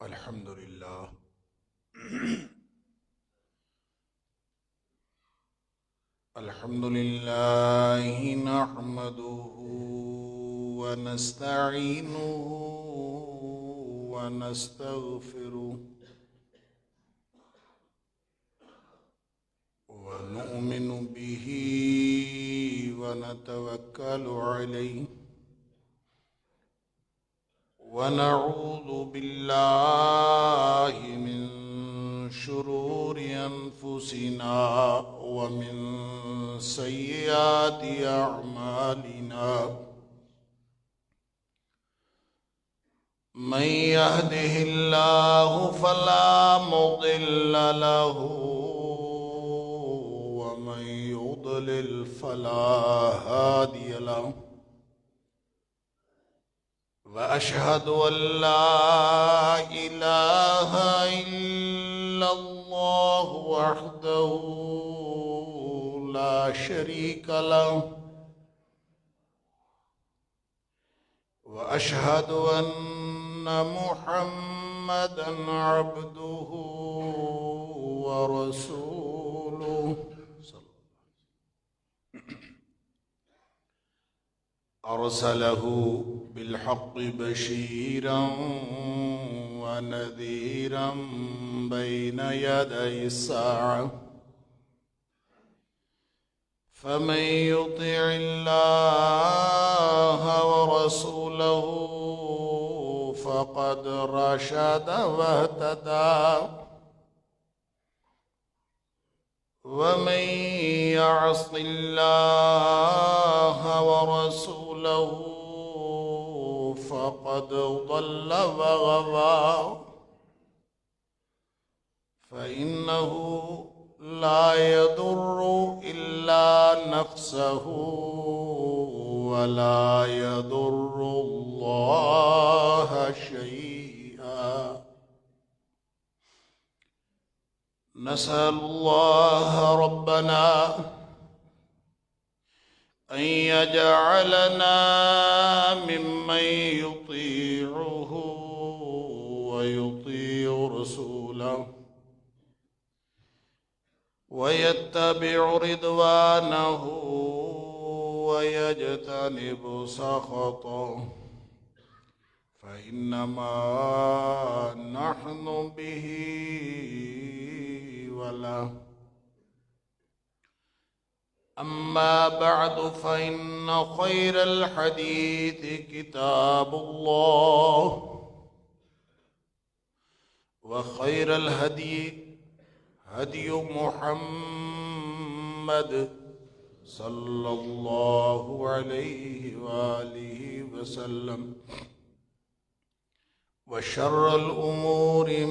الحمد لله الحمد لله نحمده ونستعينه ونستغفره ونؤمن به ونتوكل عليه ونعوذ بالله من شرور أنفسنا ومن سيئات أعمالنا من يهده الله فلا مضل له ومن يضلل فلا هادي له وأشهد أن لا إله إلا الله وحده لا شريك له وأشهد أن محمدًا عبده ورسوله أرسله بالحق بشيرا ونذيرا بين يدي الساعة فمن يطع الله ورسوله فقد رشد واهتدى ومن يعص الله ورسوله فقد ضل وغوى فإنه لا يضر إلا نفسه ولا يضر الله شيئا نسأل الله ربنا أن يجعلنا ممن يطيعه ويطيع رسوله ويتبع رضوانه ويجتنب سخطه فإنما نحن به وله أما بعد فإن خير الحديث كتاب الله وخير الهدي هدي محمد صلى الله عليه وآله وسلم وشر الأمور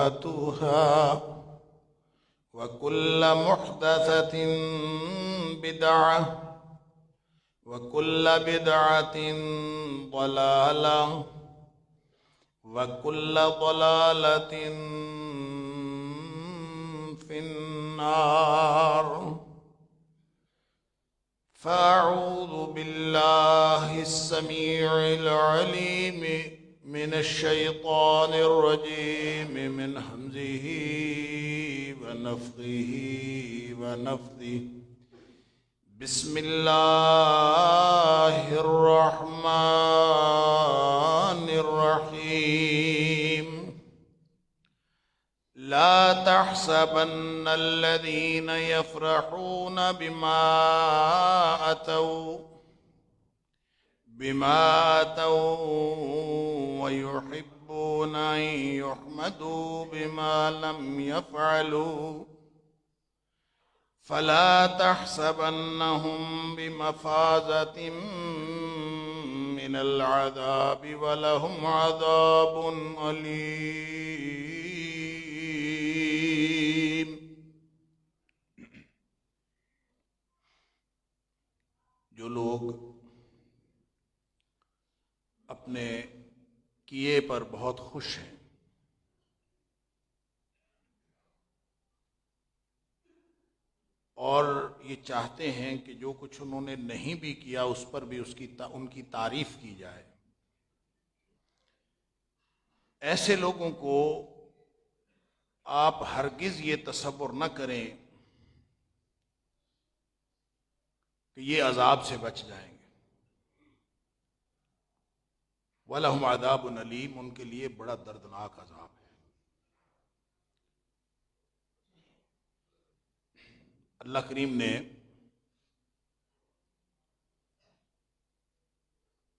محدثاتها وكل محدثة بدعة وكل بدعة ضلالة وكل ضلالة في النار فأعوذ بالله السميع العليم من الشيطان الرجيم من همزه ونفخه ونفثه بسم الله الرحمن الرحيم لا تحسبن الذين يفرحون بما أتوا ويحبون أن يحمدوا بما لم يفعلوا فلا تحسبنهم بمفازة من العذاب ولهم عذاب أليم جو لوگ اپنے کیے پر بہت خوش ہیں اور یہ چاہتے ہیں کہ جو کچھ انہوں نے نہیں بھی کیا اس پر بھی ان کی تعریف کی جائے، ایسے لوگوں کو آپ ہرگز یہ تصور نہ کریں کہ یہ عذاب سے بچ جائیں گے۔ وَلَهُمْ عَذَابٌ أَلِيمٌ، ان کے لیے بڑا دردناک عذاب ہے۔ اللہ کریم نے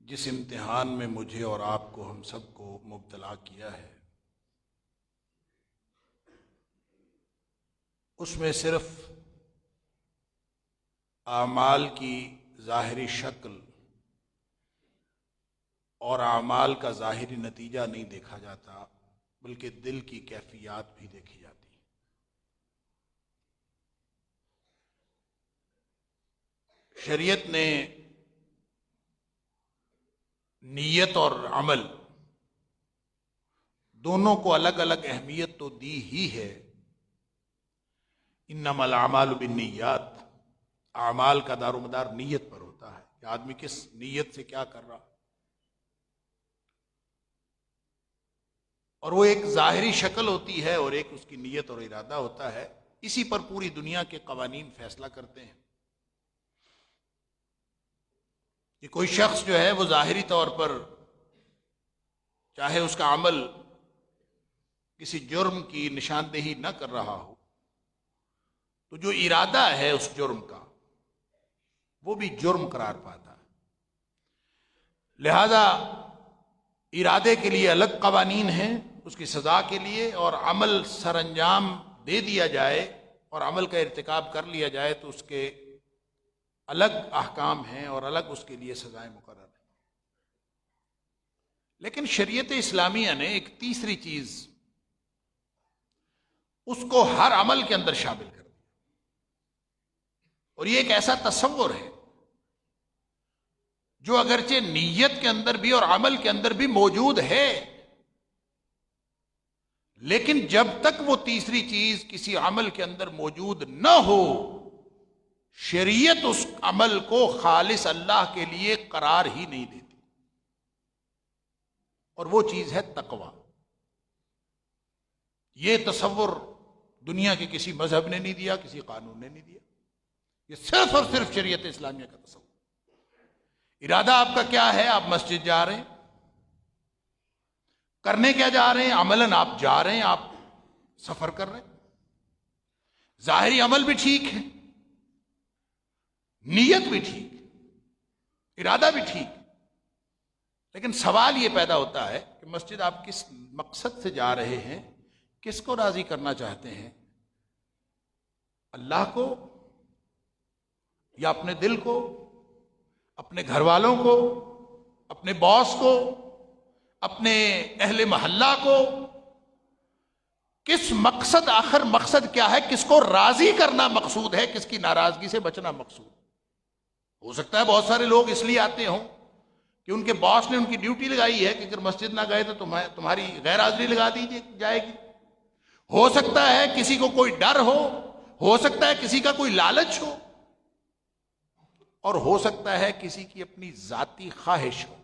جس امتحان میں مجھے اور آپ کو، ہم سب کو مبتلا کیا ہے، اس میں صرف اعمال کی ظاہری شکل اور اعمال کا ظاہری نتیجہ نہیں دیکھا جاتا، بلکہ دل کی کیفیات بھی دیکھی جاتی ہیں۔ شریعت نے نیت اور عمل دونوں کو الگ الگ اہمیت تو دی ہی ہے۔ انما الاعمال بالنیات، اعمال کا دار و مدار نیت پر ہوتا ہے کہ آدمی کس نیت سے کیا کر رہا، اور وہ ایک ظاہری شکل ہوتی ہے اور ایک اس کی نیت اور ارادہ ہوتا ہے۔ اسی پر پوری دنیا کے قوانین فیصلہ کرتے ہیں کہ کوئی شخص جو ہے وہ ظاہری طور پر چاہے اس کا عمل کسی جرم کی نشاندہی نہ کر رہا ہو، تو جو ارادہ ہے اس جرم کا وہ بھی جرم قرار پاتا ہے۔ لہذا ارادے کے لیے الگ قوانین ہیں اس کی سزا کے لیے، اور عمل سر انجام دے دیا جائے اور عمل کا ارتکاب کر لیا جائے تو اس کے الگ احکام ہیں اور الگ اس کے لیے سزائیں مقرر ہیں۔ لیکن شریعت اسلامیہ نے ایک تیسری چیز اس کو ہر عمل کے اندر شامل کر دیا، اور یہ ایک ایسا تصور ہے جو اگرچہ نیت کے اندر بھی اور عمل کے اندر بھی موجود ہے، لیکن جب تک وہ تیسری چیز کسی عمل کے اندر موجود نہ ہو، شریعت اس عمل کو خالص اللہ کے لیے قرار ہی نہیں دیتی، اور وہ چیز ہے تقوی۔ یہ تصور دنیا کے کسی مذہب نے نہیں دیا، کسی قانون نے نہیں دیا، یہ صرف اور صرف شریعت اسلامیہ کا تصور۔ ارادہ آپ کا کیا ہے؟ آپ مسجد جا رہے ہیں، کرنے کیا جا رہے ہیں؟ عملاً آپ جا رہے ہیں، آپ سفر کر رہے ہیں، ظاہری عمل بھی ٹھیک ہے، نیت بھی ٹھیک، ارادہ بھی ٹھیک، لیکن سوال یہ پیدا ہوتا ہے کہ مسجد آپ کس مقصد سے جا رہے ہیں، کس کو راضی کرنا چاہتے ہیں؟ اللہ کو، یا اپنے دل کو، اپنے گھر والوں کو، اپنے باس کو، اپنے اہل محلہ کو؟ کس مقصد، آخر مقصد کیا ہے؟ کس کو راضی کرنا مقصود ہے، کس کی ناراضگی سے بچنا مقصود؟ ہو سکتا ہے بہت سارے لوگ اس لیے آتے ہوں کہ ان کے باس نے ان کی ڈیوٹی لگائی ہے کہ اگر مسجد نہ گئے تو تمہاری غیر حاضری لگا دی جائے گی۔ ہو سکتا ہے کسی کو کوئی ڈر ہو سکتا ہے کسی کا کوئی لالچ ہو، اور ہو سکتا ہے کسی کی اپنی ذاتی خواہش ہو۔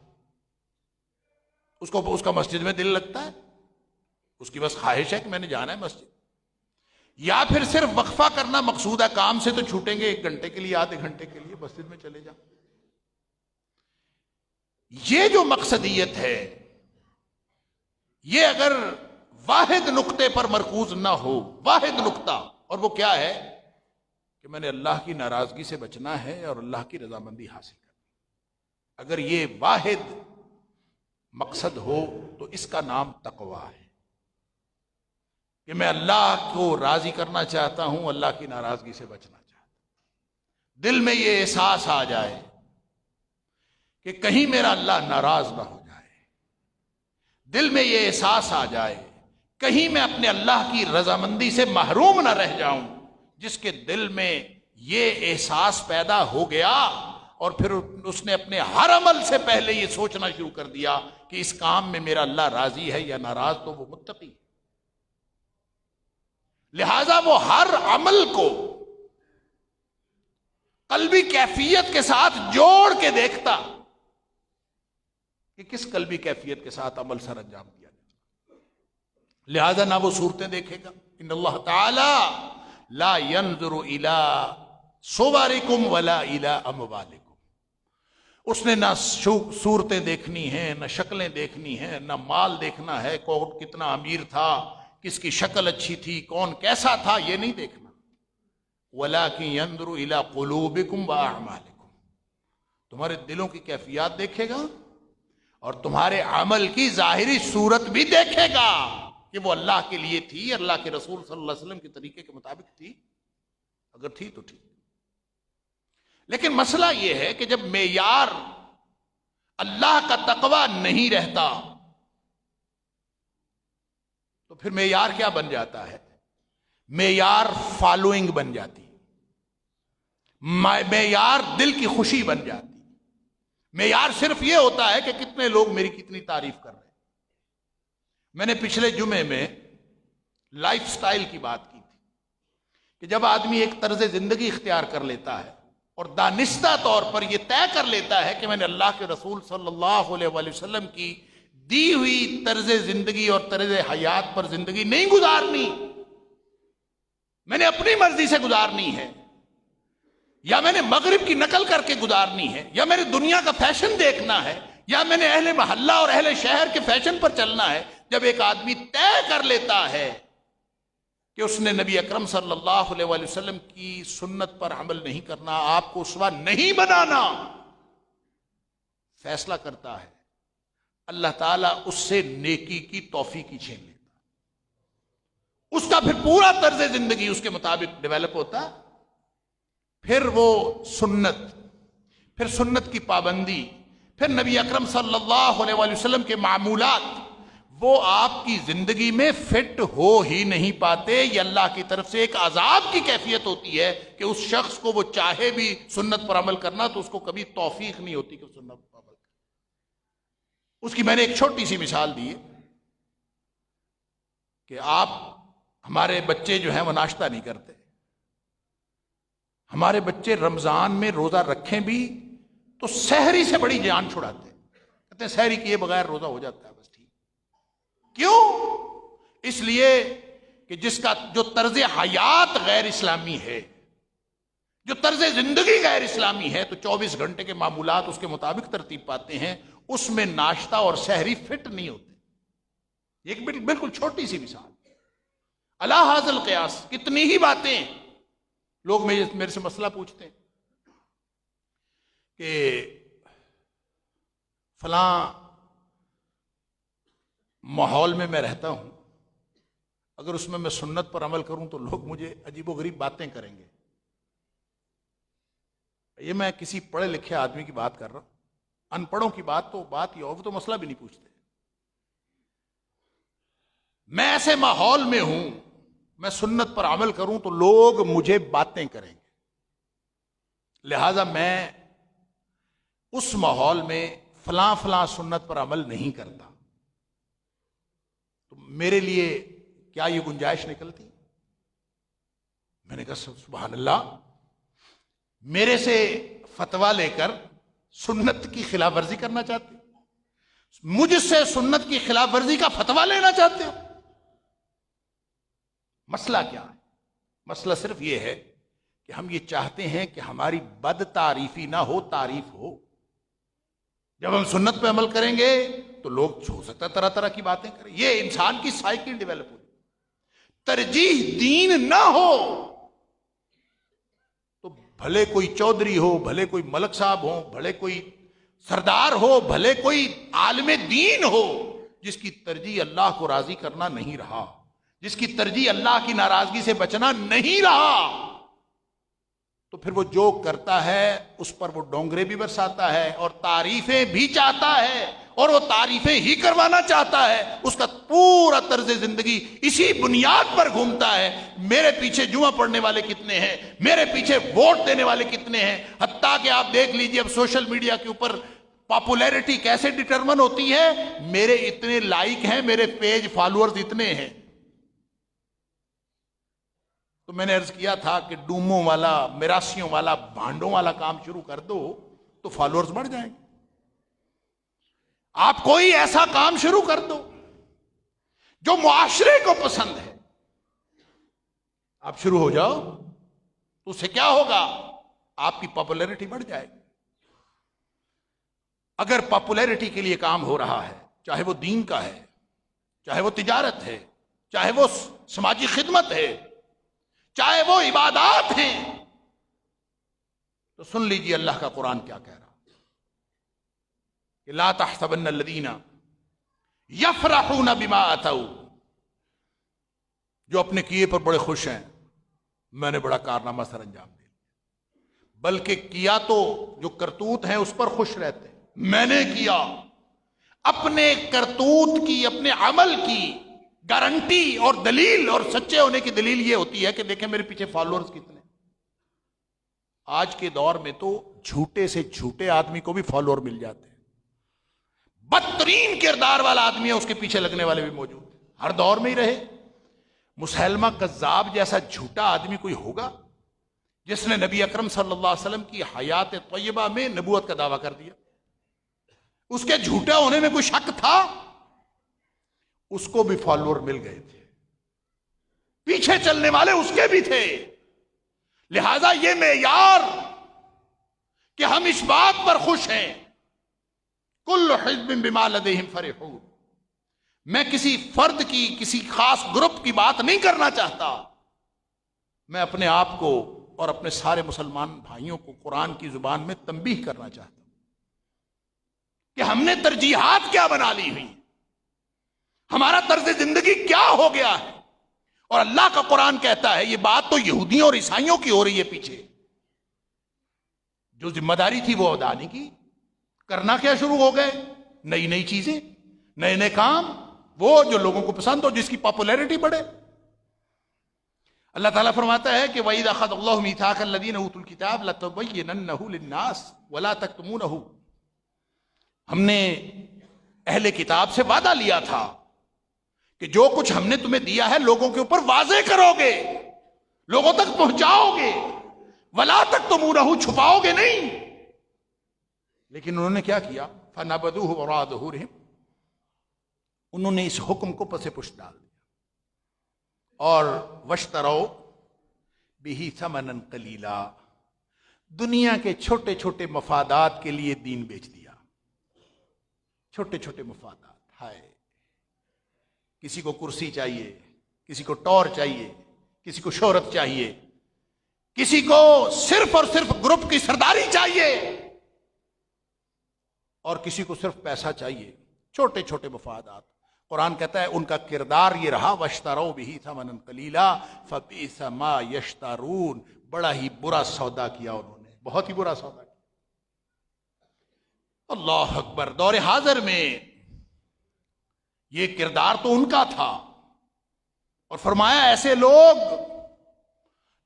اس کا مسجد میں دل لگتا ہے، اس کی بس خواہش ہے کہ میں نے جانا ہے مسجد، یا پھر صرف وقفہ کرنا مقصود ہے، کام سے تو چھوٹیں گے 1 گھنٹے کے لیے، آدھے گھنٹے کے لیے مسجد میں چلے جائیں۔ یہ جو مقصدیت ہے، یہ اگر واحد نقطے پر مرکوز نہ ہو، واحد نقطہ، اور وہ کیا ہے کہ میں نے اللہ کی ناراضگی سے بچنا ہے اور اللہ کی رضامندی حاصل کرنی، اگر یہ واحد مقصد ہو تو اس کا نام تقوی ہے کہ میں اللہ کو راضی کرنا چاہتا ہوں، اللہ کی ناراضگی سے بچنا چاہتا ہوں۔ دل میں یہ احساس آ جائے کہ کہیں میرا اللہ ناراض نہ ہو جائے، دل میں یہ احساس آ جائے کہیں میں اپنے اللہ کی رضامندی سے محروم نہ رہ جاؤں۔ جس کے دل میں یہ احساس پیدا ہو گیا اور پھر اس نے اپنے ہر عمل سے پہلے یہ سوچنا شروع کر دیا کہ اس کام میں میرا اللہ راضی ہے یا ناراض، تو وہ متقی ہے۔ لہذا وہ ہر عمل کو قلبی کیفیت کے ساتھ جوڑ کے دیکھتا کہ کس قلبی کیفیت کے ساتھ عمل سر انجام دیا جائے۔ لہذا نہ وہ صورتیں دیکھے گا. ان اللہ تعالی لا ينظر الى صورکم ولا الى اموالکم. اس نے نہ صورتیں دیکھنی ہیں، نہ شکلیں دیکھنی ہیں، نہ مال دیکھنا ہے، کون کتنا امیر تھا، کس کی شکل اچھی تھی، کون کیسا تھا، یہ نہیں دیکھنا. وَلَكِنْ يَنْظُرُ إِلَىٰ قُلُوبِكُمْ وَأَعْمَالِكُمْ. تمہارے دلوں کی کیفیات دیکھے گا اور تمہارے عمل کی ظاہری صورت بھی دیکھے گا کہ وہ اللہ کے لیے تھی، اللہ کے رسول صلی اللہ علیہ وسلم کے طریقے کے مطابق تھی. اگر تھی تو ٹھیک. لیکن مسئلہ یہ ہے کہ جب معیار اللہ کا تقوی نہیں رہتا تو پھر معیار کیا بن جاتا ہے؟ معیار فالوئنگ بن جاتی، معیار دل کی خوشی بن جاتی. معیار صرف یہ ہوتا ہے کہ کتنے لوگ میری کتنی تعریف کر رہے ہیں. میں نے پچھلے جمعے میں لائف سٹائل کی بات کی تھی کہ جب آدمی ایک طرز زندگی اختیار کر لیتا ہے اور دانستہ طور پر یہ طے کر لیتا ہے کہ میں نے اللہ کے رسول صلی اللہ علیہ وآلہ وسلم کی دی ہوئی طرز زندگی اور طرز حیات پر زندگی نہیں گزارنی، میں نے اپنی مرضی سے گزارنی ہے، یا میں نے مغرب کی نقل کر کے گزارنی ہے، یا میں نے دنیا کا فیشن دیکھنا ہے، یا میں نے اہل محلہ اور اہل شہر کے فیشن پر چلنا ہے. جب ایک آدمی طے کر لیتا ہے کہ اس نے نبی اکرم صلی اللہ علیہ وآلہ وسلم کی سنت پر عمل نہیں کرنا، آپ کو اسوہ نہیں بنانا، فیصلہ کرتا ہے، اللہ تعالیٰ اس سے نیکی کی توفیق چھین لیتا. اس کا پھر پورا طرز زندگی اس کے مطابق ڈیولپ ہوتا. پھر وہ سنت، پھر سنت کی پابندی، پھر نبی اکرم صلی اللہ علیہ وآلہ وسلم کے معمولات، وہ آپ کی زندگی میں فٹ ہو ہی نہیں پاتے. یہ اللہ کی طرف سے ایک عذاب کی کیفیت ہوتی ہے کہ اس شخص کو وہ چاہے بھی سنت پر عمل کرنا تو اس کو کبھی توفیق نہیں ہوتی کہ سنت پر عمل کرے. اس کی میں نے ایک چھوٹی سی مثال دی ہے کہ آپ، ہمارے بچے جو ہیں وہ ناشتہ نہیں کرتے. ہمارے بچے رمضان میں روزہ رکھیں بھی تو سحری سے بڑی جان چھڑاتے ہیں، کہتے ہیں سحری کیے بغیر روزہ ہو جاتا ہے بس ٹھیک. کیوں؟ اس لیے کہ جس کا جو طرز حیات غیر اسلامی ہے، جو طرز زندگی غیر اسلامی ہے، تو 24 گھنٹے کے معمولات اس کے مطابق ترتیب پاتے ہیں، اس میں ناشتہ اور سحری فٹ نہیں ہوتے. ایک بالکل چھوٹی سی مثال. اللہ حاضل قیاس. کتنی ہی باتیں لوگ میرے سے مسئلہ پوچھتے ہیں کہ فلاں ماحول میں رہتا ہوں، اگر اس میں سنت پر عمل کروں تو لوگ مجھے عجیب و غریب باتیں کریں گے. یہ میں کسی پڑھے لکھے آدمی کی بات کر رہا ہوں. ان پڑھوں کی بات ہی ہو، وہ تو مسئلہ بھی نہیں پوچھتے. میں ایسے ماحول میں ہوں، میں سنت پر عمل کروں تو لوگ مجھے باتیں کریں گے، لہذا میں اس ماحول میں فلاں فلاں سنت پر عمل نہیں کرتا. تو میرے لیے کیا یہ گنجائش نکلتی؟ میں نے کہا سبحان اللہ، میرے سے فتویٰ لے کر سنت کی خلاف ورزی کرنا چاہتے ہو؟ مجھ سے سنت کی خلاف ورزی کا فتویٰ لینا چاہتے ہو؟ مسئلہ کیا ہے؟ مسئلہ صرف یہ ہے کہ ہم یہ چاہتے ہیں کہ ہماری بد تعریفی نہ ہو، تعریف ہو. جب ہم سنت پہ عمل کریں گے تو لوگ ہو سکتا ہے طرح طرح کی باتیں کریں. یہ انسان کی سائیکل ڈیولپ ہوئی. ترجیح دین نہ ہو تو بھلے کوئی چودھری ہو، بھلے کوئی ملک صاحب ہو، بھلے کوئی سردار ہو، بھلے کوئی عالم دین ہو، جس کی ترجیح اللہ کو راضی کرنا نہیں رہا، جس کی ترجیح اللہ کی ناراضگی سے بچنا نہیں رہا، تو پھر وہ جو کرتا ہے اس پر وہ ڈونگرے بھی برساتا ہے اور تعریفیں بھی چاہتا ہے، اور وہ تعریفیں ہی کروانا چاہتا ہے. اس کا پورا طرز زندگی اسی بنیاد پر گھومتا ہے. میرے پیچھے جمعہ پڑھنے والے کتنے ہیں، میرے پیچھے ووٹ دینے والے کتنے ہیں. حتیٰ کہ آپ دیکھ لیجئے اب سوشل میڈیا کے اوپر پاپولیرٹی کیسے ڈٹرمن ہوتی ہے. میرے اتنے لائک ہیں، میرے پیج فالوورز اتنے ہیں. تو میں نے عرض کیا تھا کہ ڈوموں والا، میراسیوں والا، بھانڈوں والا کام شروع کر دو تو فالوورز بڑھ جائیں گے. آپ کوئی ایسا کام شروع کر دو جو معاشرے کو پسند ہے، آپ شروع ہو جاؤ تو اس سے کیا ہوگا؟ آپ کی پاپولیرٹی بڑھ جائے گی۔ اگر پاپولیرٹی کے لیے کام ہو رہا ہے، چاہے وہ دین کا ہے، چاہے وہ تجارت ہے، چاہے وہ سماجی خدمت ہے، چاہے وہ عبادات ہیں، تو سن لیجیے اللہ کا قرآن کیا کہہ رہا کہ لا تحسبن الذین یفرحون بما اتوا، جو اپنے کیے پر بڑے خوش ہیں، میں نے بڑا کارنامہ سر انجام دیا، بلکہ کیا تو جو کرتوت ہیں اس پر خوش رہتے ہیں۔ میں نے کیا، اپنے کرتوت کی، اپنے عمل کی گارنٹی اور دلیل اور سچے ہونے کی دلیل یہ ہوتی ہے کہ دیکھیں میرے پیچھے فالوورز کتنے۔ آج کے دور میں تو جھوٹے سے جھوٹے آدمی کو بھی فالوور مل جاتے ہیں، بدترین کردار والا آدمی ہے، اس کے پیچھے لگنے والے بھی موجود ہیں، ہر دور میں ہی رہے۔ مسیلمہ کذاب جیسا جھوٹا آدمی کوئی ہوگا جس نے نبی اکرم صلی اللہ علیہ وسلم کی حیات طیبہ میں نبوت کا دعویٰ کر دیا؟ اس کے جھوٹا ہونے میں کوئی شک تھا؟ اس کو بھی فالوور مل گئے تھے، پیچھے چلنے والے اس کے بھی تھے۔ لہذا یہ معیار کہ ہم اس بات پر خوش ہیں کل حزب بما لدیہم فرحون، میں کسی فرد کی، کسی خاص گروپ کی بات نہیں کرنا چاہتا، میں اپنے آپ کو اور اپنے سارے مسلمان بھائیوں کو قرآن کی زبان میں تنبیہ کرنا چاہتا ہوں کہ ہم نے ترجیحات کیا بنا لی ہوئی، ہمارا طرز زندگی کیا ہو گیا ہے۔ اور اللہ کا قرآن کہتا ہے، یہ بات تو یہودیوں اور عیسائیوں کی ہو رہی ہے، پیچھے جو ذمہ داری تھی وہ ادا نہیں کی، کرنا کیا شروع ہو گئے؟ نئی نئی چیزیں، نئے نئے کام، وہ جو لوگوں کو پسند ہو، جس کی پاپولیرٹی بڑھے۔ اللہ تعالیٰ فرماتا ہے کہ وَإِذَا أَخَذَ اللَّهُ مِيثَاقَ الَّذِينَ أُوتُوا الْكِتَابَ لَتُبَيِّنَنَّهُ لِلنَّاسِ وَلَا تَكْتُمُونَهُ، ہم نے اہل کتاب سے وعدہ لیا تھا کہ جو کچھ ہم نے تمہیں دیا ہے لوگوں کے اوپر واضح کرو گے، لوگوں تک پہنچاؤ گے، وَلَا تَكْتُمُونَهُ، چھپاؤ گے نہیں۔ لیکن انہوں نے کیا کیا؟ فَنَبَذُوهُ وَرَاءَ ظُهُورِهِمْ، انہوں نے اس حکم کو پس پشت ڈال دیا، اور وَاشْتَرَوْا بِهِ ثَمَنًا قَلِيلًا، دنیا کے چھوٹے چھوٹے مفادات کے لیے دین بیچ دیا۔ چھوٹے چھوٹے مفادات، ہائے، کسی کو کرسی چاہیے، کسی کو ٹور چاہیے، کسی کو شہرت چاہیے، کسی کو صرف اور صرف گروپ کی سرداری چاہیے، اور کسی کو صرف پیسہ چاہیے، چھوٹے چھوٹے مفادات۔ قرآن کہتا ہے ان کا کردار یہ رہا، وَاشْتَرَوْا بِهِ ثَمَنًا قَلِيلًا فَبِئْسَ مَا يَشْتَرُونَ، بڑا ہی برا سودا کیا انہوں نے، بہت ہی برا سودا کیا۔ اللہ اکبر۔ دور حاضر میں یہ کردار تو ان کا تھا، اور فرمایا ایسے لوگ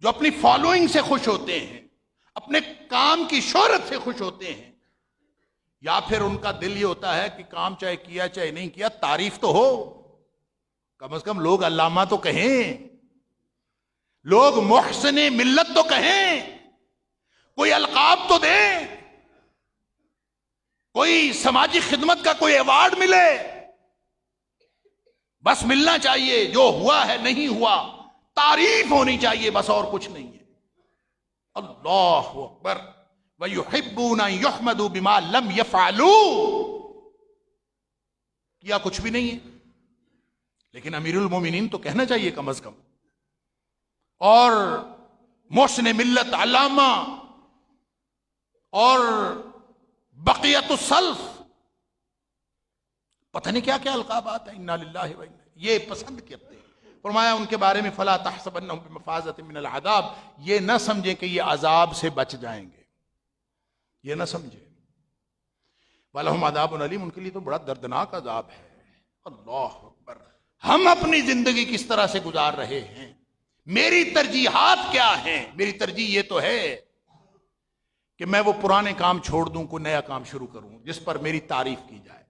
جو اپنی فالوئنگ سے خوش ہوتے ہیں، اپنے کام کی شہرت سے خوش ہوتے ہیں، یا پھر ان کا دل یہ ہوتا ہے کہ کام چاہے کیا چاہے نہیں کیا، تعریف تو ہو، کم از کم لوگ علامہ تو کہیں، لوگ محسن ملت تو کہیں، کوئی القاب تو دیں، کوئی سماجی خدمت کا کوئی ایوارڈ ملے، بس ملنا چاہیے، جو ہوا ہے نہیں ہوا، تعریف ہونی چاہیے، بس اور کچھ نہیں ہے۔ اللہ اکبر۔ وَيُحِبُّونَ أَن يُحْمَدُوا بِمَا لَمْ يَفْعَلُوا، کیا کچھ بھی نہیں ہے، لیکن امیر المومنین تو کہنا چاہیے کم از کم۔ اور محسن ملت، علامہ، اور بقیت السلف، پتہ نہیں کیا کیا القابات ہیں، اِنَّا لِلَّهِ وَإِنَّا، یہ پسند کرتے ہیں۔ فرمایا ان کے بارے میں فَلَا تَحْسَبَنَّهُمْ بِمَفَازَةٍ مِّنَ الْعَذَابِ، یہ نہ سمجھے کہ یہ عذاب سے بچ جائیں گے، یہ نہ سمجھے۔ وَلَهُمْ عَذَابٌ أَلِيمٌ، ان کے لیے تو بڑا دردناک عذاب ہے۔ اللہ اکبر۔ ہم اپنی زندگی کس طرح سے گزار رہے ہیں؟ میری ترجیحات کیا ہیں؟ میری ترجیح یہ تو ہے کہ میں وہ پرانے کام چھوڑ دوں، کوئی نیا کام شروع کروں جس پر میری تعریف کی جائے۔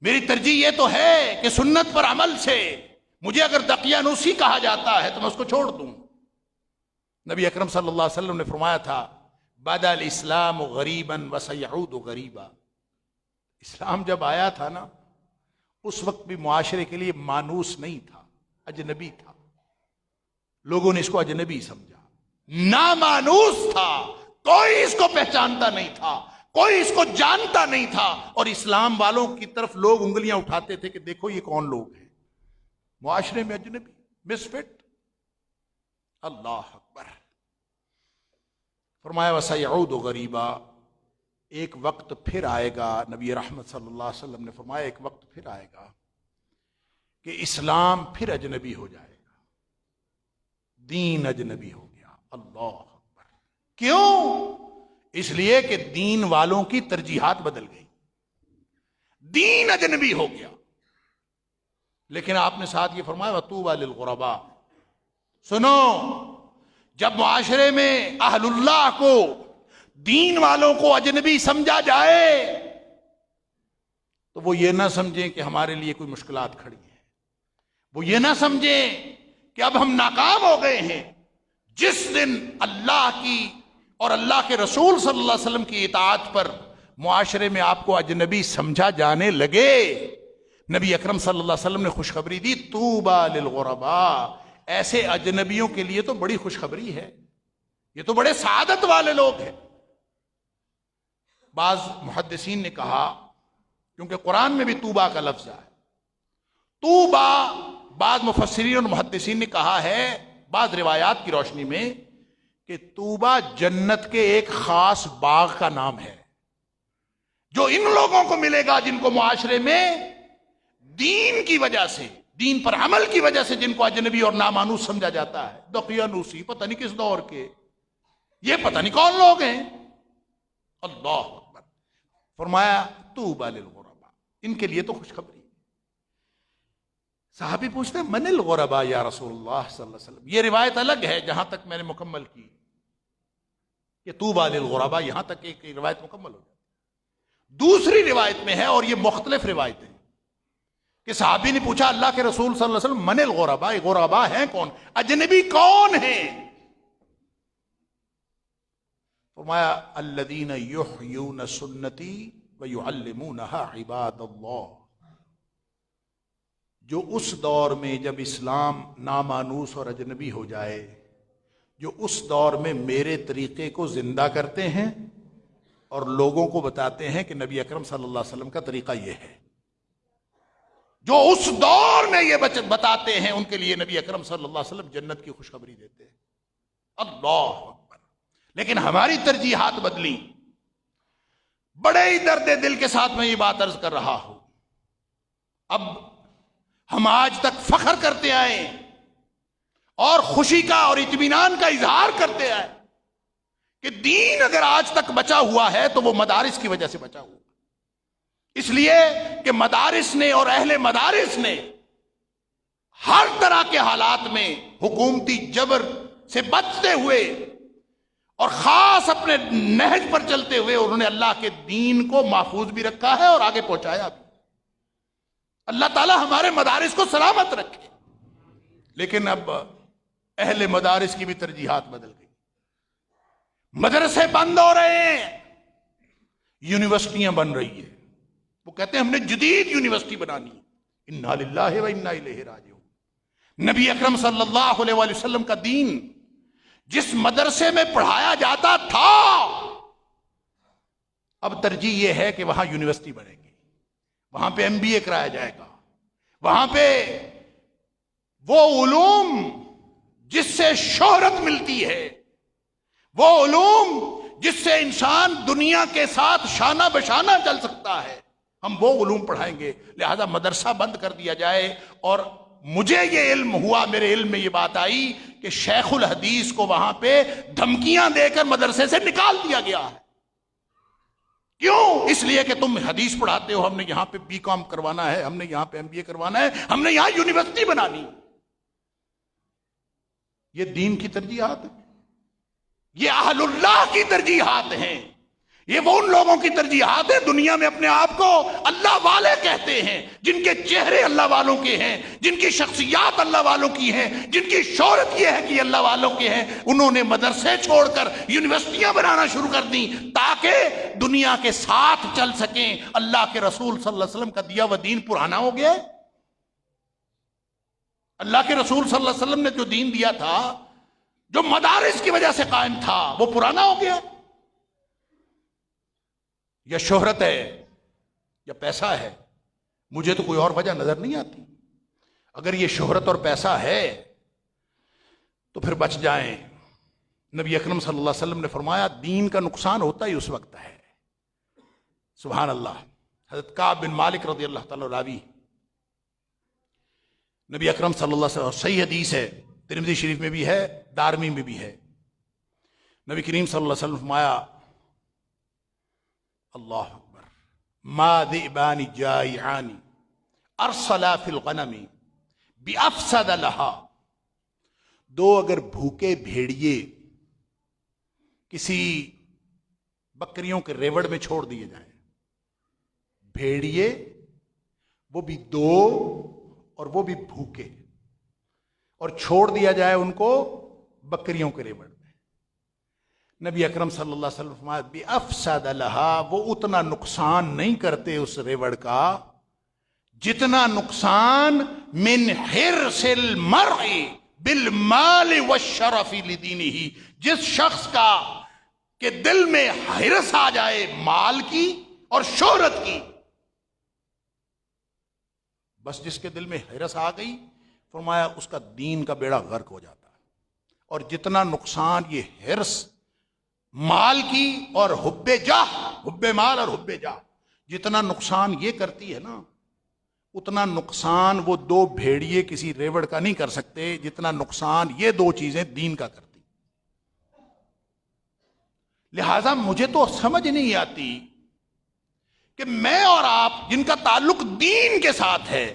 میری ترجیح یہ تو ہے کہ سنت پر عمل سے مجھے اگر دقیانوسی کہا جاتا ہے تو میں اس کو چھوڑ دوں۔ نبی اکرم صلی اللہ علیہ وسلم نے فرمایا تھا بَدَأَ الْإِسْلَامُ غَرِيبًا وَسَيَعُودُ غَرِيبًا، اسلام جب آیا تھا نا، اس وقت بھی معاشرے کے لیے مانوس نہیں تھا، اجنبی تھا. لوگوں نے اس کو اجنبی سمجھا، نامانوس تھا، کوئی اس کو پہچانتا نہیں تھا، کوئی اس کو جانتا نہیں تھا. اور اسلام والوں کی طرف لوگ انگلیاں اٹھاتے تھے کہ دیکھو یہ کون لوگ ہیں، معاشرے میں اجنبی، مس فٹ. اللہ اکبر. فرمایا وَسَيَعُودُ غریبا، ایک وقت پھر آئے گا. نبی رحمت صلی اللہ علیہ وسلم نے فرمایا ایک وقت پھر آئے گا کہ اسلام پھر اجنبی ہو جائے گا، دین اجنبی ہو گیا. اللہ اکبر. کیوں؟ اس لیے کہ دین والوں کی ترجیحات بدل گئی، دین اجنبی ہو گیا. لیکن آپ نے ساتھ یہ فرمایا وَطُوبَى لِلْغُرَبَاء. سنو، جب معاشرے میں اہل اللہ کو، دین والوں کو اجنبی سمجھا جائے تو وہ یہ نہ سمجھیں کہ ہمارے لیے کوئی مشکلات کھڑی ہیں، وہ یہ نہ سمجھیں کہ اب ہم ناکام ہو گئے ہیں. جس دن اللہ کی اور اللہ کے رسول صلی اللہ علیہ وسلم کی اطاعت پر معاشرے میں آپ کو اجنبی سمجھا جانے لگے، نبی اکرم صلی اللہ علیہ وسلم نے خوشخبری دی طوبیٰ للغرباء. ایسے اجنبیوں کے لیے تو بڑی خوشخبری ہے، یہ تو بڑے سعادت والے لوگ ہیں. بعض محدثین نے کہا، کیونکہ قرآن میں بھی طوبیٰ کا لفظ ہے، طوبیٰ، بعض مفسرین اور محدثین نے کہا ہے بعض روایات کی روشنی میں کہ طوبیٰ جنت کے ایک خاص باغ کا نام ہے جو ان لوگوں کو ملے گا جن کو معاشرے میں دین کی وجہ سے، دین پر عمل کی وجہ سے جن کو اجنبی اور نامانوس سمجھا جاتا ہے، دقیانوسی، پتہ نہیں کس دور کے، یہ پتہ نہیں کون لوگ ہیں. اللہ اکبر. فرمایا طوبیٰ للغرباء، ان کے لیے تو خوشخبری. صحابی پوچھتے ہیں من الغرباء یا رسول اللہ صلی اللہ علیہ وسلم. یہ روایت الگ ہے، جہاں تک میں نے مکمل کی کہ طوبیٰ للغرباء، یہاں تک ایک روایت مکمل ہو جاتی. دوسری روایت میں ہے، اور یہ مختلف روایتیں، کہ صحابی نے پوچھا اللہ کے رسول صلی اللہ علیہ وسلم من الغرباء، غرباء ہیں کون، اجنبی کون ہیں؟ فرمایا الذین یحیون سنتی ویعلمونها عباد اللہ. جو اس دور میں جب اسلام نامانوس اور اجنبی ہو جائے، جو اس دور میں میرے طریقے کو زندہ کرتے ہیں اور لوگوں کو بتاتے ہیں کہ نبی اکرم صلی اللہ علیہ وسلم کا طریقہ یہ ہے، جو اس دور میں یہ بتاتے ہیں، ان کے لیے نبی اکرم صلی اللہ علیہ وسلم جنت کی خوشخبری دیتے ہیں. اللہ اکبر. لیکن ہماری ترجیحات بدلی. بڑے ہی درد دل کے ساتھ میں یہ بات عرض کر رہا ہوں. اب ہم آج تک فخر کرتے آئے اور خوشی کا اور اطمینان کا اظہار کرتے آئے کہ دین اگر آج تک بچا ہوا ہے تو وہ مدارس کی وجہ سے بچا ہوا. اس لیے کہ مدارس نے اور اہل مدارس نے ہر طرح کے حالات میں حکومتی جبر سے بچتے ہوئے اور خاص اپنے نہج پر چلتے ہوئے انہوں نے اللہ کے دین کو محفوظ بھی رکھا ہے اور آگے پہنچایا بھی. اللہ تعالی ہمارے مدارس کو سلامت رکھے. لیکن اب اہل مدارس کی بھی ترجیحات بدل گئی، مدرسے بند ہو رہے ہیں، یونیورسٹیاں بن رہی ہیں. وہ کہتے ہیں ہم نے جدید یونیورسٹی بنانی ہے. انا للہ و انا الیہ راجعون. نبی اکرم صلی اللہ علیہ وآلہ وسلم کا دین جس مدرسے میں پڑھایا جاتا تھا، اب ترجیح یہ ہے کہ وہاں یونیورسٹی بنے گی، وہاں پہ MBA کرایا جائے گا، وہاں پہ وہ علوم جس سے شہرت ملتی ہے، وہ علوم جس سے انسان دنیا کے ساتھ شانہ بشانہ چل سکتا ہے، ہم وہ علوم پڑھائیں گے. لہذا مدرسہ بند کر دیا جائے. اور مجھے یہ علم ہوا، میرے علم میں یہ بات آئی کہ شیخ الحدیث کو وہاں پہ دھمکیاں دے کر مدرسے سے نکال دیا گیا ہے. کیوں؟ اس لیے کہ تم حدیث پڑھاتے ہو، ہم نے یہاں پہ BCom کروانا ہے، ہم نے یہاں پہ MBA کروانا ہے، ہم نے یہاں یونیورسٹی بنانی. یہ دین کی ترجیحات ہیں، یہ اہل اللہ کی ترجیحات ہیں، یہ وہ ان لوگوں کی ترجیحات ہیں دنیا میں اپنے آپ کو اللہ والے کہتے ہیں، جن کے چہرے اللہ والوں کے ہیں، جن کی شخصیات اللہ والوں کی ہیں، جن کی شہرت یہ ہے کہ اللہ والوں کے ہیں. انہوں نے مدرسے چھوڑ کر یونیورسٹیاں بنانا شروع کر دیں تاکہ دنیا کے ساتھ چل سکیں. اللہ کے رسول صلی اللہ علیہ وسلم کا دیا ہوا دین پرانا ہو گیا. اللہ کے رسول صلی اللہ علیہ وسلم نے جو دین دیا تھا، جو مدارس کی وجہ سے قائم تھا، وہ پرانا ہو گیا. یا شہرت ہے یا پیسہ ہے، مجھے تو کوئی اور وجہ نظر نہیں آتی. اگر یہ شہرت اور پیسہ ہے تو پھر بچ جائیں. نبی اکرم صلی اللہ علیہ وسلم نے فرمایا دین کا نقصان ہوتا ہی اس وقت ہے. سبحان اللہ. حضرت کعب بن مالک رضی اللہ تعالیٰ راوی، نبی اکرم صلی اللہ علیہ وسلم، اور صحیح حدیث ہے، ترمذی شریف میں بھی ہے، دارمی میں بھی ہے. نبی کریم صلی اللہ علیہ وسلم فرمایا اللہ اکبر، ما ذئبان جائعان ارسلا فی الغنم بافسد لها. دو اگر بھوکے بھیڑیے کسی بکریوں کے ریوڑ میں چھوڑ دیے جائیں، بھیڑیے وہ بھی دو اور وہ بھی بھوکے، اور چھوڑ دیا جائے ان کو بکریوں کے ریوڑ میں، نبی اکرم صلی اللہ علیہ وسلم فرمایا بِأَفْسَدَ لَهَا، وہ اتنا نقصان نہیں کرتے اس ریوڑ کا جتنا نقصان من حرص المرء بالمال والشرف لدینہ، جس شخص کا کہ دل میں حرص آ جائے مال کی اور شہرت کی. بس جس کے دل میں حرص آ گئی، فرمایا اس کا دین کا بیڑا غرق ہو جاتا ہے. اور جتنا نقصان یہ حرص مال کی اور حب جاہ، حب مال اور حب جاہ، جتنا نقصان یہ کرتی ہے نا، اتنا نقصان وہ دو بھیڑیے کسی ریوڑ کا نہیں کر سکتے جتنا نقصان یہ دو چیزیں دین کا کرتی. لہذا مجھے تو سمجھ نہیں آتی کہ میں اور آپ جن کا تعلق دین کے ساتھ ہے،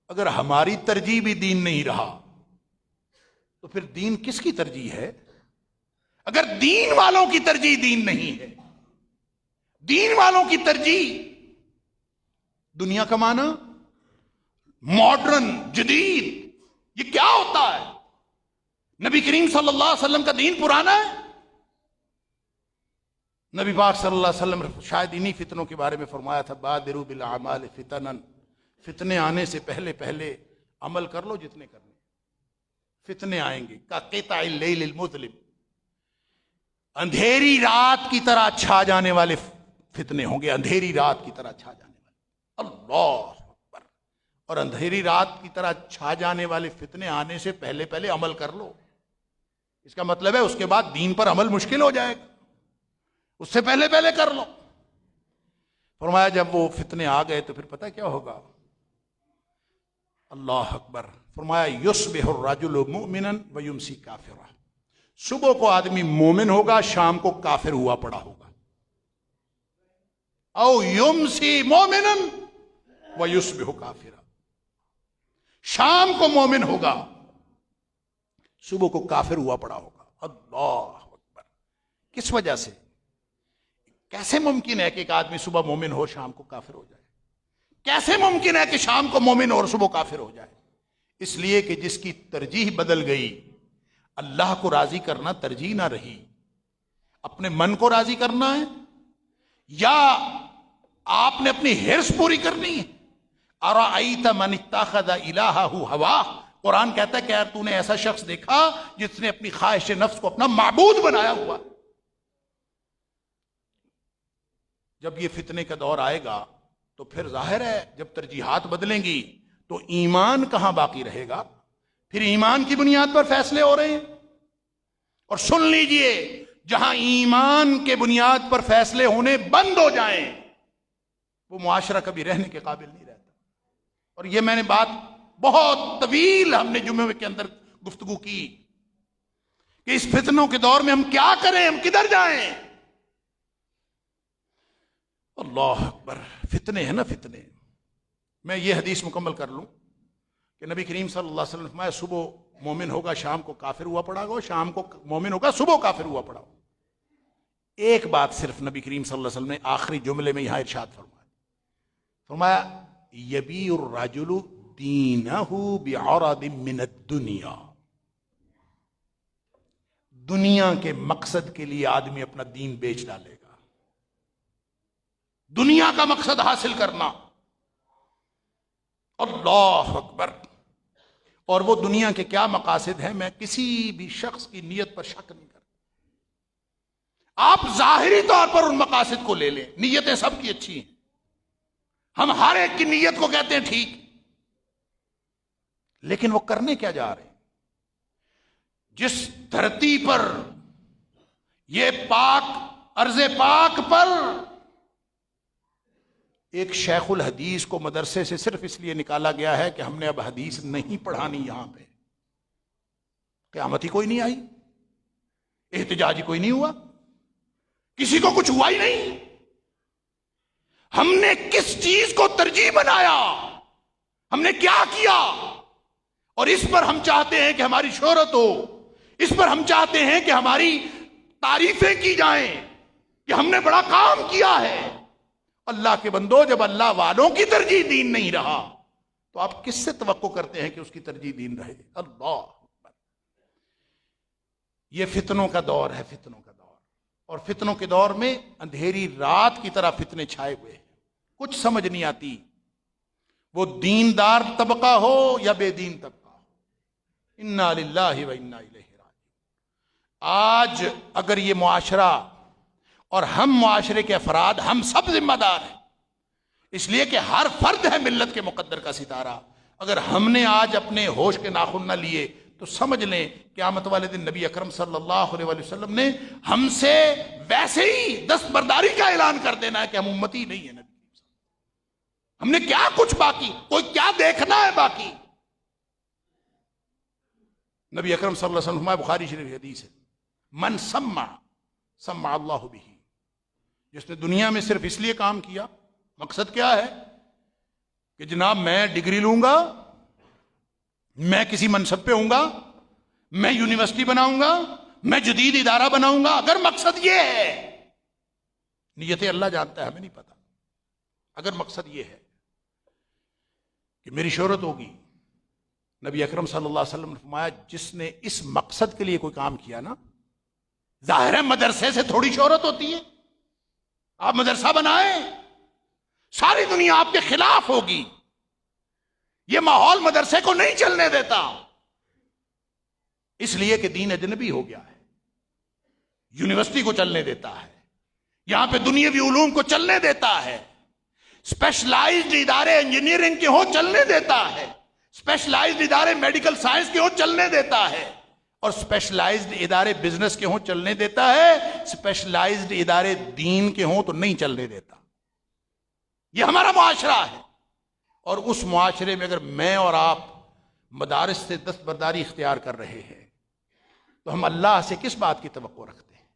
اگر ہماری ترجیح بھی دین نہیں رہا تو پھر دین کس کی ترجیح ہے؟ اگر دین والوں کی ترجیح دین نہیں ہے، دین والوں کی ترجیح دنیا کمانا، ماڈرن، جدید، یہ کیا ہوتا ہے؟ نبی کریم صلی اللہ علیہ وسلم کا دین پرانا ہے. نبی پاک صلی اللہ علیہ وسلم شاید انہی فتنوں کے بارے میں فرمایا تھا بادروا بالاعمال فتنا، فتنے آنے سے پہلے پہلے عمل کر لو جتنے کرنے. فتنے آئیں گے کا قطع اللیل المظلم، اندھیری رات کی طرح چھا جانے والے فتنے ہوں گے، اندھیری رات کی طرح چھا جانے والے. اللہ اکبر. اور اندھیری رات کی طرح چھا جانے والے فتنے آنے سے پہلے پہلے عمل کر لو، اس کا مطلب ہے اس کے بعد دین پر عمل مشکل ہو جائے گا، اس سے پہلے پہلے کر لو. فرمایا جب وہ فتنے آ گئے تو پھر پتہ کیا ہوگا؟ اللہ اکبر. فرمایا یصبح الرجل مؤمنا ویمسی کافرا، صبح کو آدمی مومن ہوگا، شام کو کافر ہوا پڑا ہوگا. او یمسی مومنا ویصبح کافرا، شام کو مومن ہوگا، صبح کو کافر ہوا پڑا ہوگا. اللہ اکبر. کس وجہ سے؟ کیسے ممکن ہے کہ ایک آدمی صبح مومن ہو شام کو کافر ہو جائے؟ کیسے ممکن ہے کہ شام کو مومن ہو اور صبح کافر ہو جائے؟ اس لیے کہ جس کی ترجیح بدل گئی، اللہ کو راضی کرنا ترجیح نہ رہی، اپنے من کو راضی کرنا ہے یا آپ نے اپنی حرص پوری کرنی ہے. ارأیت من اتخذ الہہ ہواہ، قرآن کہتا ہے کہ یار تو نے ایسا شخص دیکھا جس نے اپنی خواہش نفس کو اپنا معبود بنایا ہوا. جب یہ فتنے کا دور آئے گا تو پھر ظاہر ہے جب ترجیحات بدلیں گی تو ایمان کہاں باقی رہے گا؟ پھر ایمان کی بنیاد پر فیصلے ہو رہے ہیں. اور سن لیجئے، جہاں ایمان کے بنیاد پر فیصلے ہونے بند ہو جائیں وہ معاشرہ کبھی رہنے کے قابل نہیں رہتا. اور یہ میں نے بات بہت طویل ہم نے جمعے کے اندر گفتگو کی کہ اس فتنوں کے دور میں ہم کیا کریں، ہم کدھر جائیں. اللہ اکبر. فتنے ہیں نا فتنے. میں یہ حدیث مکمل کر لوں کہ نبی کریم صلی اللہ علیہ وسلم نے فرمایا صبح مومن ہوگا شام کو کافر ہوا پڑا ہوگا، شام کو مومن ہوگا صبح کافر ہوا پڑا ہوگا. ایک بات صرف نبی کریم صلی اللہ علیہ وسلم نے آخری جملے میں یہاں ارشاد فرمایا یبیع الرجل دینہ بعرض من الدنیا، دنیا کے مقصد کے لیے آدمی اپنا دین بیچ ڈالے گا، دنیا کا مقصد حاصل کرنا، اللہ اکبر۔ اور وہ دنیا کے کیا مقاصد ہیں میں کسی بھی شخص کی نیت پر شک نہیں کرتا، آپ ظاہری طور پر ان مقاصد کو لے لیں، نیتیں سب کی اچھی ہیں، ہم ہر ایک کی نیت کو کہتے ہیں ٹھیک، لیکن وہ کرنے کیا جا رہے ہیں؟ جس دھرتی پر یہ پاک ارض پاک پر ایک شیخ الحدیث کو مدرسے سے صرف اس لیے نکالا گیا ہے کہ ہم نے اب حدیث نہیں پڑھانی یہاں پہ، قیامت ہی کوئی نہیں آئی، احتجاج ہی کوئی نہیں ہوا، کسی کو کچھ ہوا ہی نہیں، ہم نے کس چیز کو ترجیح بنایا، ہم نے کیا کیا، اور اس پر ہم چاہتے ہیں کہ ہماری شہرت ہو، اس پر ہم چاہتے ہیں کہ ہماری تعریفیں کی جائیں کہ ہم نے بڑا کام کیا ہے۔ اللہ کے بندو، جب اللہ والوں کی ترجیح دین نہیں رہا تو آپ کس سے توقع کرتے ہیں کہ اس کی ترجیح دین رہے؟ اللہ اکبر۔ یہ فتنوں کا دور ہے، فتنوں کا دور، اور فتنوں کے دور میں اندھیری رات کی طرح فتنے چھائے ہوئے ہیں، کچھ سمجھ نہیں آتی، وہ دیندار طبقہ ہو یا بے دین طبقہ ہو، انا للہ و انا الیہ راجعون۔ آج اگر یہ معاشرہ اور ہم معاشرے کے افراد ہم سب ذمہ دار ہیں، اس لیے کہ ہر فرد ہے ملت کے مقدر کا ستارہ، اگر ہم نے آج اپنے ہوش کے ناخن نہ لیے تو سمجھ لیں قیامت والے دن نبی اکرم صلی اللہ علیہ وسلم نے ہم سے ویسے ہی دستبرداری کا اعلان کر دینا ہے کہ ہم امتی نہیں ہیں نبی، ہم نے کیا کچھ باقی، کوئی کیا دیکھنا ہے باقی؟ نبی اکرم صلی اللہ علیہ وسلم بخاری شریف حدیث ہے، من سمع سمع اللہ بھی، جس نے دنیا میں صرف اس لیے کام کیا، مقصد کیا ہے کہ جناب میں ڈگری لوں گا، میں کسی منصب پہ ہوں گا، میں یونیورسٹی بناؤں گا، میں جدید ادارہ بناؤں گا، اگر مقصد یہ ہے، نیت اللہ جانتا ہے ہمیں نہیں پتا، اگر مقصد یہ ہے کہ میری شہرت ہوگی، نبی اکرم صلی اللہ علیہ وسلم نے فرمایا جس نے اس مقصد کے لیے کوئی کام کیا نا، ظاہر ہے مدرسے سے تھوڑی شہرت ہوتی ہے، آپ مدرسہ بنائیں، ساری دنیا آپ کے خلاف ہوگی، یہ ماحول مدرسے کو نہیں چلنے دیتا، اس لیے کہ دین اجنبی ہو گیا ہے، یونیورسٹی کو چلنے دیتا ہے، یہاں پہ دنیاوی علوم کو چلنے دیتا ہے، اسپیشلائزڈ ادارے انجینئرنگ کے ہوں چلنے دیتا ہے، اسپیشلائزڈ ادارے میڈیکل سائنس کے ہوں چلنے دیتا ہے، اور اسپیشلائزڈ ادارے بزنس کے ہوں چلنے دیتا ہے، اسپیشلائزڈ ادارے دین کے ہوں تو نہیں چلنے دیتا۔ یہ ہمارا معاشرہ ہے، اور اس معاشرے میں اگر میں اور آپ مدارس سے دستبرداری اختیار کر رہے ہیں تو ہم اللہ سے کس بات کی توقع رکھتے ہیں؟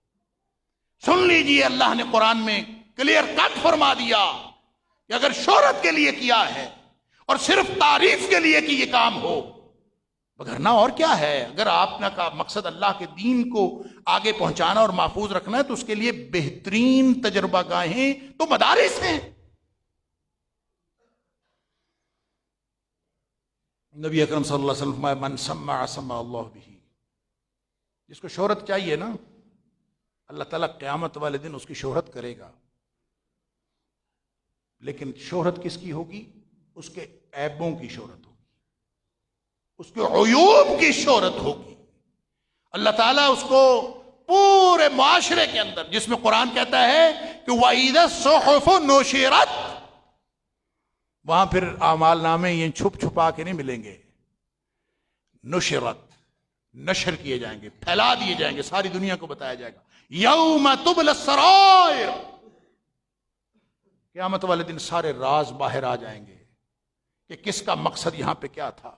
سن لیجئے، اللہ نے قرآن میں کلیئر کٹ فرما دیا کہ اگر شہرت کے لیے کیا ہے اور صرف تعریف کے لیے کہ یہ کام ہو، وگرنہ اور کیا ہے، اگر آپ نے کا مقصد اللہ کے دین کو آگے پہنچانا اور محفوظ رکھنا ہے تو اس کے لیے بہترین تجربہ گاہیں تو مدارس ہیں۔ نبی اکرم صلی اللہ علیہ وسلم فرمایا من سمع سمع اللہ بھی، جس کو شہرت چاہیے نا، اللہ تعالیٰ قیامت والے دن اس کی شہرت کرے گا، لیکن شہرت کس کی ہوگی؟ اس کے عیبوں کی شہرت ہوگی، اس کے عیوب کی شہرت ہوگی۔ اللہ تعالیٰ اس کو پورے معاشرے کے اندر، جس میں قرآن کہتا ہے کہ وَإِذَا الصُّحُفُ نُشِرَتْ، وہاں پھر اعمال نامے یہ چھپ چھپا کے نہیں ملیں گے، نشرت، نشر کیے جائیں گے، پھیلا دیے جائیں گے، ساری دنیا کو بتایا جائے گا، یوم تبلی السرائر، قیامت والے دن سارے راز باہر آ جائیں گے کہ کس کا مقصد یہاں پہ کیا تھا،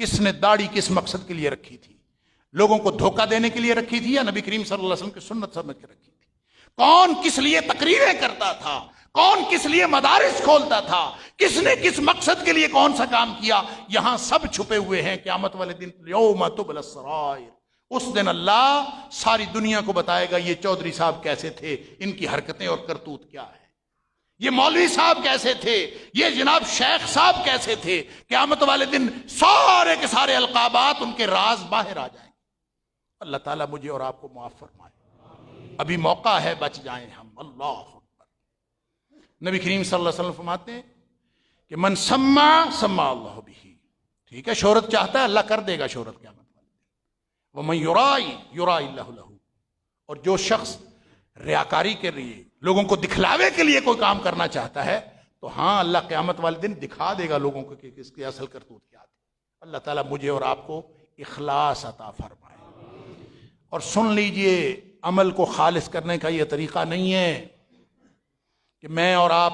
کس نے داڑھی کس مقصد کے لیے رکھی تھی، لوگوں کو دھوکہ دینے کے لیے رکھی تھی یا نبی کریم صلی اللہ علیہ وسلم کی سنت سمجھ کے رکھی تھی، کون کس لیے تقریریں کرتا تھا، کون کس لیے مدارس کھولتا تھا، کس نے کس مقصد کے لیے کون سا کام کیا، یہاں سب چھپے ہوئے ہیں۔ قیامت والے دن یوم تبلی السرائر، اس دن اللہ ساری دنیا کو بتائے گا یہ چودھری صاحب کیسے تھے، ان کی حرکتیں اور کرتوت کیا ہے، یہ مولوی صاحب کیسے تھے، یہ جناب شیخ صاحب کیسے تھے۔ قیامت والے دن سارے کے سارے القابات، ان کے راز باہر آ جائیں گے۔ اللہ تعالیٰ مجھے اور آپ کو معاف فرمائے۔ ابھی موقع ہے، بچ جائیں ہم۔ اللہ اکبر۔ نبی کریم صلی اللہ علیہ وسلم فرماتے ہیں کہ من سمع سمع اللہ بھی، ٹھیک ہے، شہرت چاہتا ہے اللہ کر دے گا شہرت قیامت والے دن۔ ومن یرائی یرائی اللہ لہ، اور جو شخص ریاکاری کے لیے، لوگوں کو دکھلاوے کے لیے کوئی کام کرنا چاہتا ہے تو ہاں اللہ قیامت والے دن دکھا دے گا لوگوں کو کہ اس کی اصل کرتوت کیا تھی۔ اللہ تعالیٰ مجھے اور آپ کو اخلاص عطا فرمائے۔ اور سن لیجئے، عمل کو خالص کرنے کا یہ طریقہ نہیں ہے کہ میں اور آپ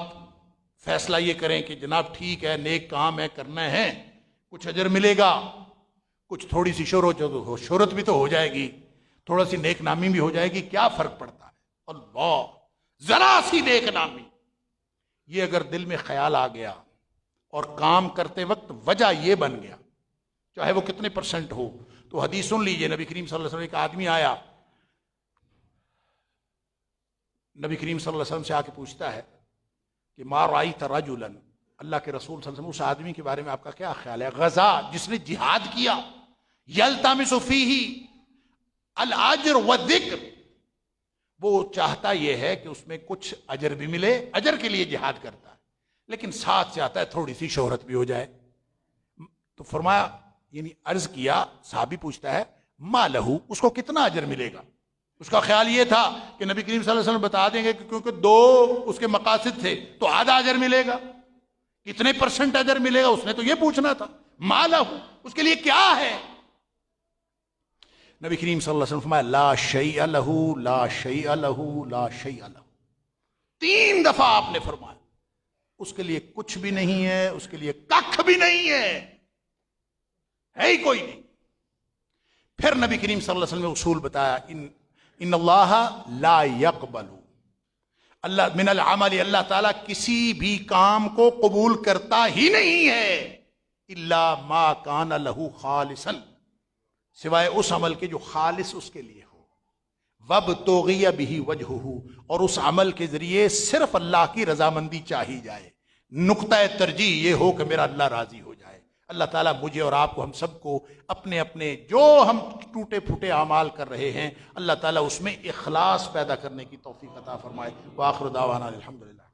فیصلہ یہ کریں کہ جناب ٹھیک ہے، نیک کام ہے، کرنا ہے، کچھ اجر ملے گا، کچھ تھوڑی سی شہرت بھی تو ہو جائے گی، تھوڑا سی نیک نامی بھی ہو جائے گی، کیا فرق پڑتا ہے؟ اللہ، ذرا سی نیک نامی، یہ اگر دل میں خیال آ گیا اور کام کرتے وقت وجہ یہ بن گیا، چاہے وہ کتنے پرسنٹ ہو، تو حدیث سن لیجئے، نبی کریم صلی اللہ علیہ وسلم، ایک آدمی آیا، نبی کریم صلی اللہ علیہ وسلم سے آ کے پوچھتا ہے کہ ما رأیت رجلا، اللہ کے رسول صلی اللہ علیہ وسلم اس آدمی کے بارے میں آپ کا کیا خیال ہے؟ غزا، جس نے جہاد کیا، یلتمس فیہ الاجر والذکر، وہ چاہتا یہ ہے کہ اس میں کچھ اجر بھی ملے، اجر کے لیے جہاد کرتا ہے، لیکن ساتھ چاہتا ہے تھوڑی سی شہرت بھی ہو جائے۔ تو فرمایا، یعنی عرض کیا، صحابی پوچھتا ہے ما لہو، اس کو کتنا اجر ملے گا؟ اس کا خیال یہ تھا کہ نبی کریم صلی اللہ علیہ وسلم بتا دیں گے کہ کیونکہ دو اس کے مقاصد تھے تو آدھا اجر ملے گا، کتنے پرسنٹ اجر ملے گا، اس نے تو یہ پوچھنا تھا، ما لہو، اس کے لیے کیا ہے؟ نبی کریم صلی اللہ علیہ وسلم فرمایا لا شیء لہ لا شیء لہ لا شیء لہ، 3 دفعہ آپ نے فرمایا اس کے لیے کچھ بھی نہیں ہے، اس کے لیے ککھ بھی نہیں ہے ہی کوئی نہیں۔ پھر نبی کریم صلی اللہ علیہ وسلم نے اصول بتایا، ان اللہ لا یقبل، اللہ من العمل، اللہ تعالیٰ کسی بھی کام کو قبول کرتا ہی نہیں ہے، الا ما کان لہ خالصا، سوائے اس عمل کے جو خالص اس کے لیے ہو، وابتغی بہ وجہہ، اور اس عمل کے ذریعے صرف اللہ کی رضامندی چاہی جائے، نقطہ ترجیح یہ ہو کہ میرا اللہ راضی ہو جائے۔ اللہ تعالیٰ مجھے اور آپ کو، ہم سب کو اپنے اپنے جو ہم ٹوٹے پھوٹے اعمال کر رہے ہیں، اللہ تعالیٰ اس میں اخلاص پیدا کرنے کی توفیق عطا فرمائے۔ وآخر دعوانا الحمدللہ۔